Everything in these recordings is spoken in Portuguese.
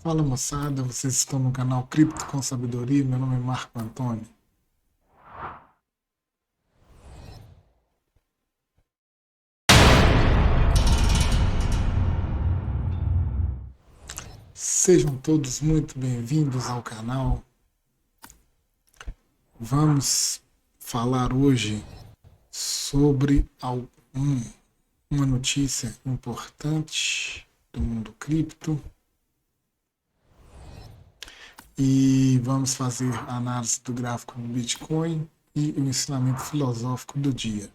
Fala moçada, vocês estão no canal Cripto com Sabedoria, meu nome é Marco Antônio. Sejam todos muito bem-vindos ao canal. Vamos falar hoje sobre uma notícia importante do mundo cripto e vamos fazer a análise do gráfico do Bitcoin e o ensinamento filosófico do dia.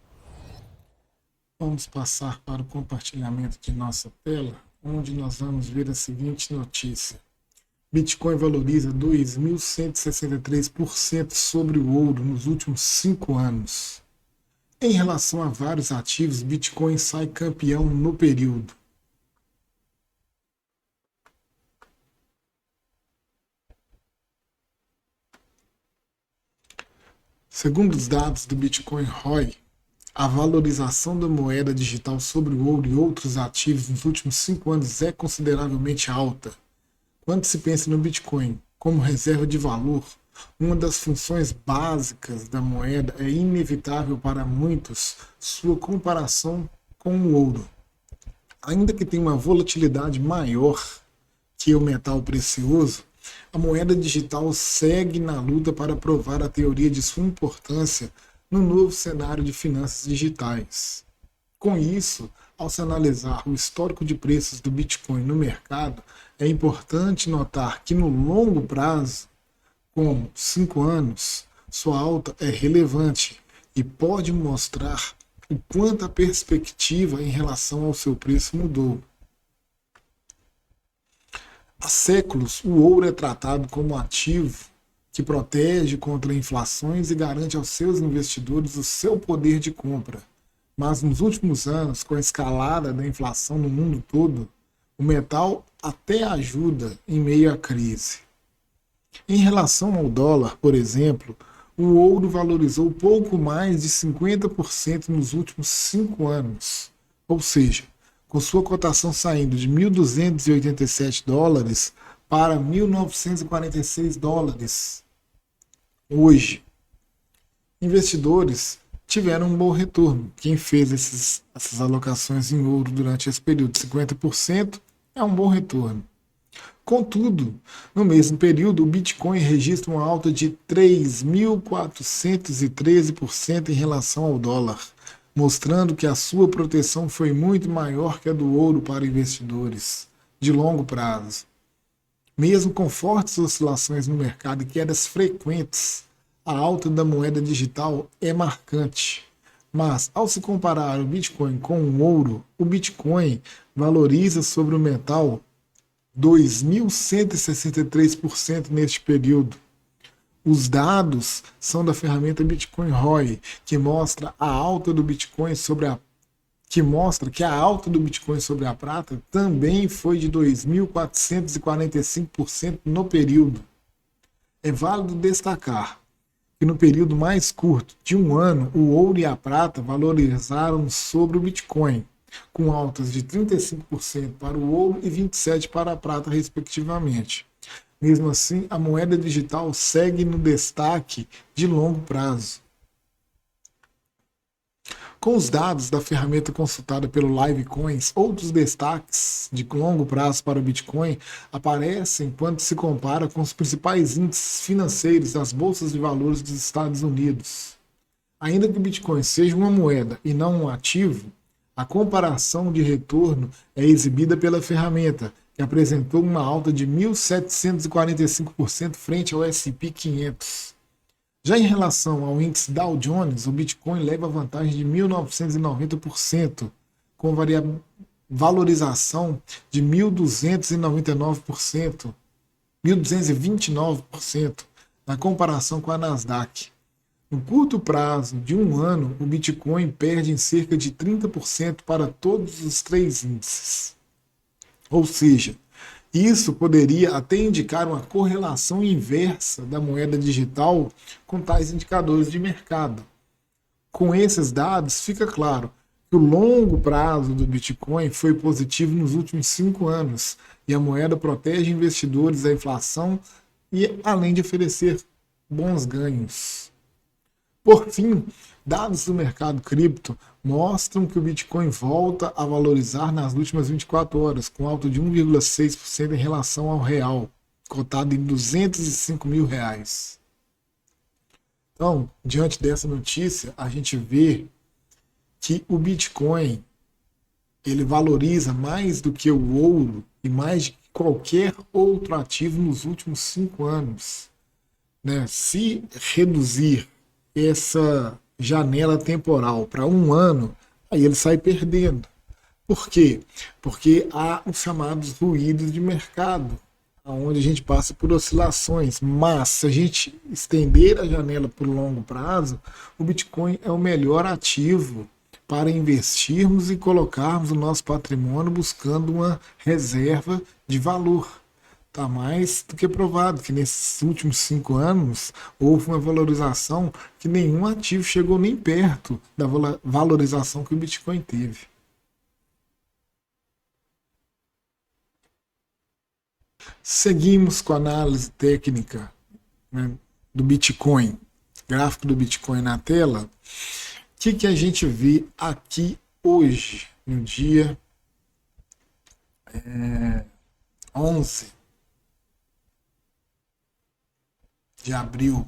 Vamos passar para o compartilhamento de nossa tela, onde nós vamos ver a seguinte notícia. Bitcoin valoriza 2.163% sobre o ouro nos últimos 5 anos. Em relação a vários ativos, Bitcoin sai campeão no período. Segundo os dados do Bitcoin ROI, a valorização da moeda digital sobre o ouro e outros ativos nos últimos 5 anos é consideravelmente alta. Quando se pensa no Bitcoin como reserva de valor, uma das funções básicas da moeda é inevitável para muitos sua comparação com o ouro. Ainda que tenha uma volatilidade maior que o metal precioso, a moeda digital segue na luta para provar a teoria de sua importância no novo cenário de finanças digitais. Com isso, ao se analisar o histórico de preços do Bitcoin no mercado, é importante notar que no longo prazo, como 5 anos, sua alta é relevante e pode mostrar o quanto a perspectiva em relação ao seu preço mudou. Há séculos, o ouro é tratado como ativo que protege contra inflações e garante aos seus investidores o seu poder de compra. Mas nos últimos anos, com a escalada da inflação no mundo todo, o metal até ajuda em meio à crise. Em relação ao dólar, por exemplo, o ouro valorizou pouco mais de 50% nos últimos 5 anos. Ou seja, com sua cotação saindo de $1.287 para $1.946 hoje. Investidores tiveram um bom retorno. Quem fez essas alocações em ouro durante esse período, 50%, é um bom retorno. Contudo, no mesmo período, o Bitcoin registra uma alta de 3.413% em relação ao dólar, mostrando que a sua proteção foi muito maior que a do ouro para investidores de longo prazo. Mesmo com fortes oscilações no mercado e quedas frequentes, a alta da moeda digital é marcante. Mas, ao se comparar o Bitcoin com o ouro, o Bitcoin valoriza sobre o metal 2.163% neste período. Os dados são da ferramenta Bitcoin ROI, que mostra a alta do Bitcoin sobre a que mostra que a alta do Bitcoin sobre a prata também foi de 2.445% no período. É válido destacar que no período mais curto, de um ano, o ouro e a prata valorizaram sobre o Bitcoin, com altas de 35% para o ouro e 27% para a prata, respectivamente. Mesmo assim, a moeda digital segue no destaque de longo prazo. Com os dados da ferramenta consultada pelo Livecoins, outros destaques de longo prazo para o Bitcoin aparecem quando se compara com os principais índices financeiros das bolsas de valores dos Estados Unidos. Ainda que o Bitcoin seja uma moeda e não um ativo, a comparação de retorno é exibida pela ferramenta, que apresentou uma alta de 1.745% frente ao S&P 500. Já em relação ao índice Dow Jones, o Bitcoin leva vantagem de 1.990%, com valorização de 1.229% na comparação com a Nasdaq. No curto prazo de um ano, o Bitcoin perde em cerca de 30% para todos os 3 índices. Ou seja, isso poderia até indicar uma correlação inversa da moeda digital com tais indicadores de mercado. Com esses dados, fica claro O longo prazo do Bitcoin foi positivo nos últimos 5 anos e a moeda protege investidores da inflação e além de oferecer bons ganhos. Por fim, dados do mercado cripto mostram que o Bitcoin volta a valorizar nas últimas 24 horas, com alta de 1,6% em relação ao real, cotado em R$ 205.000. Então, diante dessa notícia, a gente vê que o Bitcoin ele valoriza mais do que o ouro e mais de qualquer outro ativo nos últimos 5 anos. Né? Se reduzir essa janela temporal para 1 ano, aí ele sai perdendo. Por quê? Porque há os chamados ruídos de mercado, onde a gente passa por oscilações. Mas se a gente estender a janela por longo prazo, o Bitcoin é o melhor ativo para investirmos e colocarmos o nosso patrimônio buscando uma reserva de valor. Está mais do que provado que nesses últimos 5 anos houve uma valorização que nenhum ativo chegou nem perto da valorização que o Bitcoin teve. Seguimos com a análise técnica, né, do Bitcoin, gráfico do Bitcoin na tela. O que a gente vê aqui hoje, no dia 11 de abril?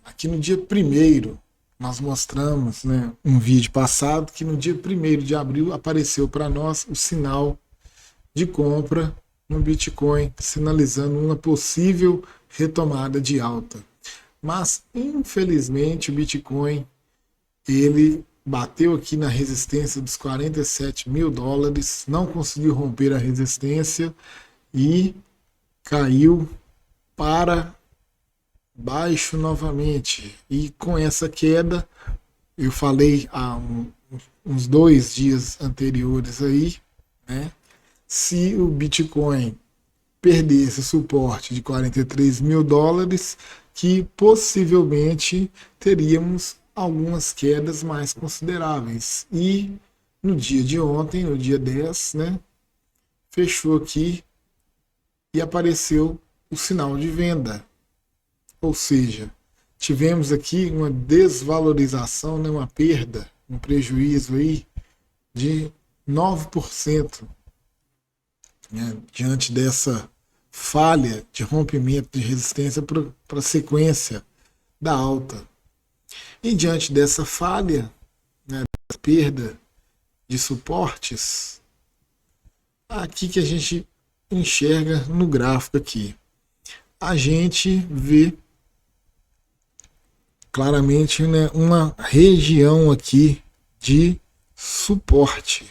Aqui no dia 1º, nós mostramos, né, um vídeo passado que no dia 1º de abril apareceu para nós o sinal de compra no Bitcoin, sinalizando uma possível retomada de alta. Mas, infelizmente, o Bitcoin ele bateu aqui na resistência dos $47.000, não conseguiu romper a resistência e caiu para baixo novamente. E com essa queda, eu falei há uns 2 dias anteriores aí, né? Se o Bitcoin perder esse suporte de $43.000, que possivelmente teríamos algumas quedas mais consideráveis. E no dia de ontem, no dia 10, né, fechou aqui e apareceu o sinal de venda. Ou seja, tivemos aqui uma desvalorização, né, uma perda, um prejuízo aí de 9%. Né, diante dessa falha de rompimento de resistência para a sequência da alta. E diante dessa falha, né, dessa perda de suportes, aqui que a gente enxerga no gráfico aqui, a gente vê claramente, né, uma região aqui de suporte,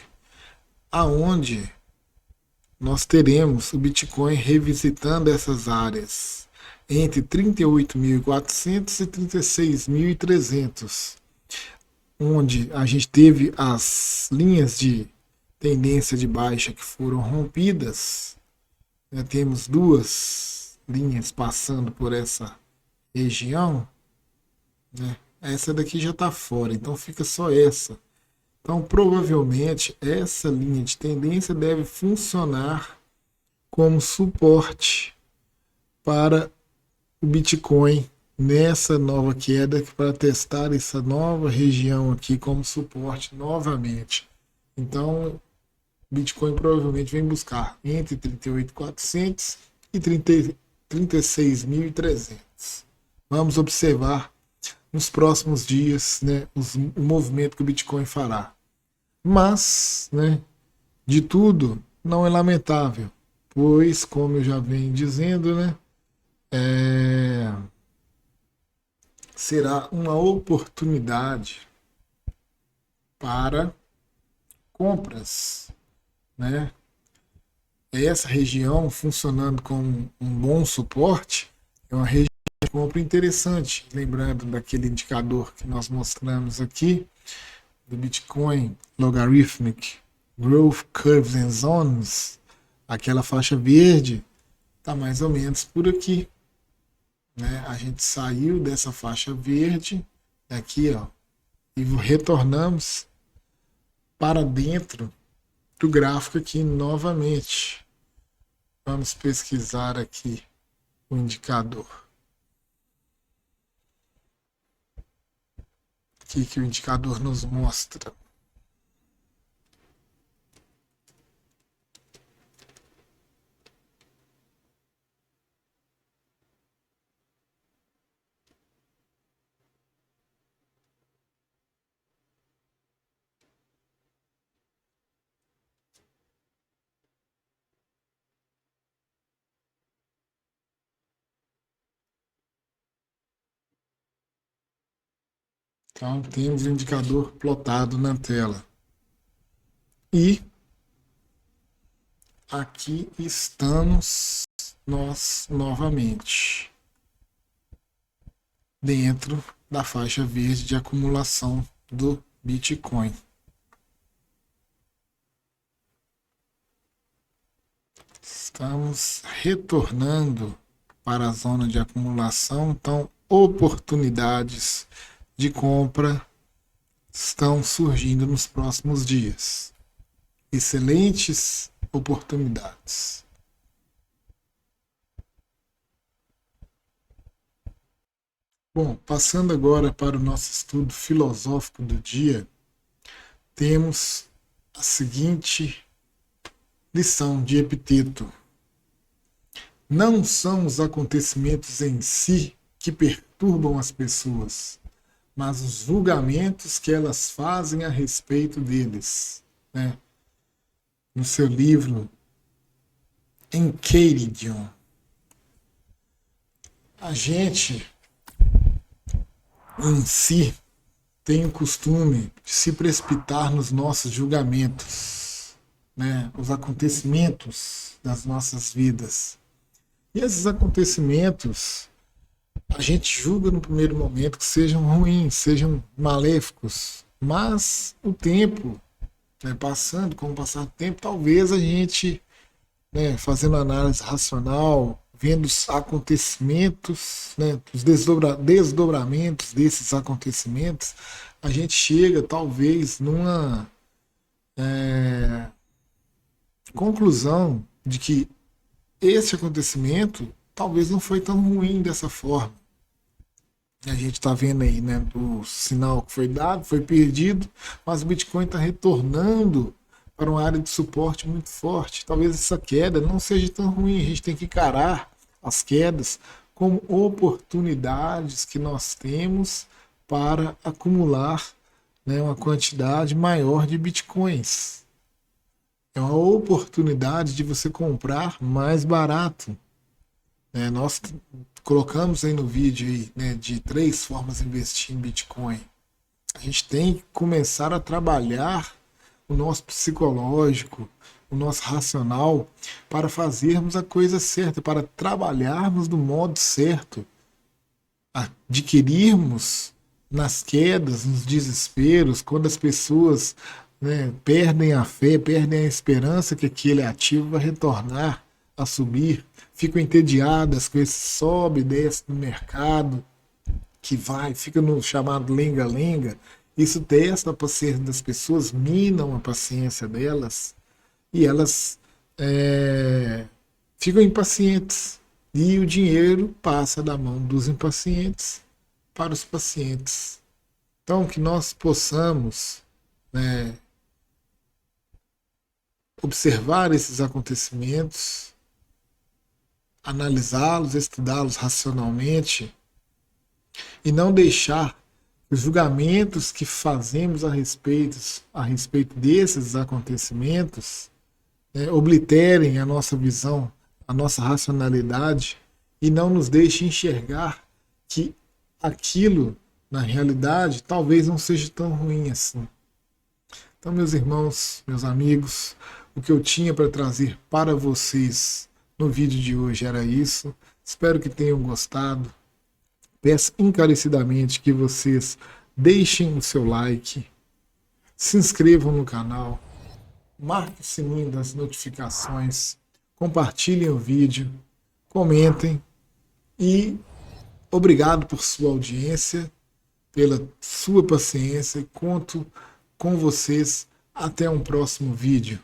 aonde nós teremos o Bitcoin revisitando essas áreas entre 38.400 e 36.300, onde a gente teve as linhas de tendência de baixa que foram rompidas. Né, temos 2 linhas passando por essa região. Né, essa daqui já está fora, então fica só essa. Então, provavelmente, essa linha de tendência deve funcionar como suporte para o Bitcoin nessa nova queda, para testar essa nova região aqui como suporte novamente. Então, o Bitcoin provavelmente vem buscar entre 38.400 e 36.300. Vamos observar nos próximos dias, né, o movimento que o Bitcoin fará. Mas, né, de tudo, não é lamentável, pois, como eu já venho dizendo, né, será uma oportunidade para compras, né? Essa região funcionando como um bom suporte é uma região de compra interessante, lembrando daquele indicador que nós mostramos aqui, do Bitcoin Logarithmic Growth Curves and Zones, aquela faixa verde está mais ou menos por aqui. Né? A gente saiu dessa faixa verde aqui, ó, e retornamos para dentro do gráfico aqui novamente. Vamos pesquisar aqui o indicador. O que o indicador nos mostra? Então, temos o indicador plotado na tela. E aqui estamos nós novamente dentro da faixa verde de acumulação do Bitcoin. Estamos retornando para a zona de acumulação, então oportunidades de compra estão surgindo nos próximos dias. Excelentes oportunidades. Bom, passando agora para o nosso estudo filosófico do dia, temos a seguinte lição de Epiteto. Não são os acontecimentos em si que perturbam as pessoas, mas os julgamentos que elas fazem a respeito deles. Né? No seu livro Enchiridion, a gente em si tem o costume de se precipitar nos nossos julgamentos, né? Os acontecimentos das nossas vidas. E esses acontecimentos a gente julga no primeiro momento que sejam ruins, sejam maléficos, mas o tempo, né, passando, com o passar do tempo, talvez a gente, né, fazendo análise racional, vendo os acontecimentos, né, os desdobramentos desses acontecimentos, a gente chega talvez numa conclusão de que esse acontecimento talvez não foi tão ruim dessa forma. A gente está vendo aí, né, o sinal que foi dado, foi perdido, mas o Bitcoin está retornando para uma área de suporte muito forte. Talvez essa queda não seja tão ruim, a gente tem que encarar as quedas como oportunidades que nós temos para acumular, né, uma quantidade maior de Bitcoins. É uma oportunidade de você comprar mais barato. Nós colocamos aí no vídeo aí, né, de 3 formas de investir em Bitcoin. A gente tem que começar a trabalhar o nosso psicológico, o nosso racional, para fazermos a coisa certa, para trabalharmos do modo certo, adquirirmos nas quedas, nos desesperos, quando as pessoas, né, perdem a fé, perdem a esperança que aquele ativo vai retornar a subir, ficam entediadas com esse sobe e desce no mercado, que vai, fica no chamado lenga-lenga. Isso testa a paciência das pessoas, minam a paciência delas e elas ficam impacientes. E o dinheiro passa da mão dos impacientes para os pacientes. Então, que nós possamos, né, observar esses acontecimentos, analisá-los, estudá-los racionalmente e não deixar os julgamentos que fazemos a respeito desses acontecimentos, né, obliterem a nossa visão, a nossa racionalidade e não nos deixe enxergar que aquilo, na realidade, talvez não seja tão ruim assim. Então, meus irmãos, meus amigos, o que eu tinha para trazer para vocês no vídeo de hoje era isso. Espero que tenham gostado. Peço encarecidamente que vocês deixem o seu like, se inscrevam no canal, marquem o sininho das notificações, compartilhem o vídeo, comentem e obrigado por sua audiência, pela sua paciência e conto com vocês Até um próximo vídeo.